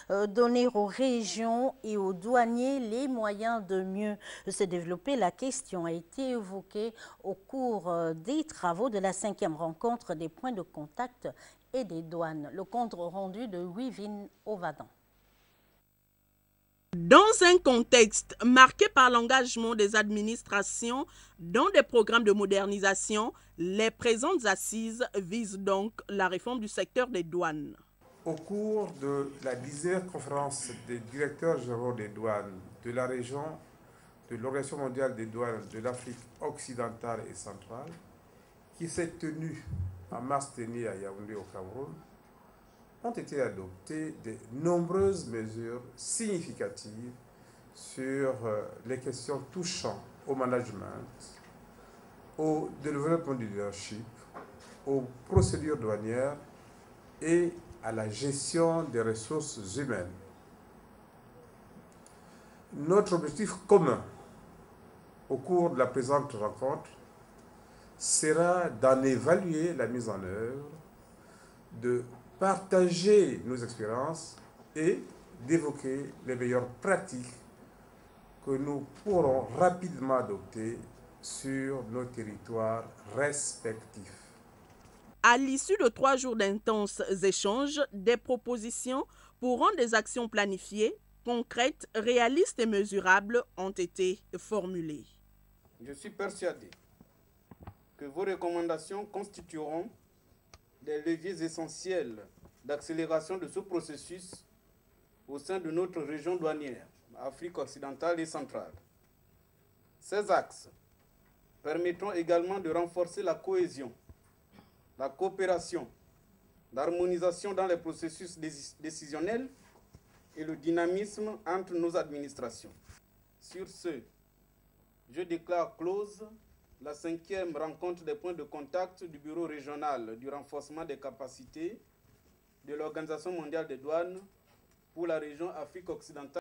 donner aux régions et aux douaniers les moyens de mieux se développer. La question a été évoquée au cours des travaux de la 5e rencontre des points de contact et des douanes. Le compte rendu de Wivine Ovadan. Dans un contexte marqué par l'engagement des administrations dans des programmes de modernisation, les présentes assises visent donc la réforme du secteur des douanes. Au cours de la 10e conférence des directeurs généraux des douanes de la région de l'Organisation mondiale des douanes de l'Afrique occidentale et centrale, qui s'est tenue en mars dernier à Yaoundé au Cameroun, ont été adoptées de nombreuses mesures significatives sur les questions touchant au management, au développement du leadership, aux procédures douanières et à la gestion des ressources humaines. Notre objectif commun au cours de la présente rencontre sera d'en évaluer la mise en œuvre, de partager nos expériences et d'évoquer les meilleures pratiques que nous pourrons rapidement adopter sur nos territoires respectifs. À l'issue de 3 jours d'intenses échanges, des propositions pour rendre des actions planifiées, concrètes, réalistes et mesurables ont été formulées. Je suis persuadé que vos recommandations constitueront des leviers essentiels d'accélération de ce processus au sein de notre région douanière, Afrique occidentale et centrale. Ces axes permettront également de renforcer la cohésion, la coopération, l'harmonisation dans les processus décisionnels et le dynamisme entre nos administrations. Sur ce, je déclare close la 5e rencontre des points de contact du Bureau régional du renforcement des capacités de l'Organisation mondiale des douanes pour la région Afrique occidentale.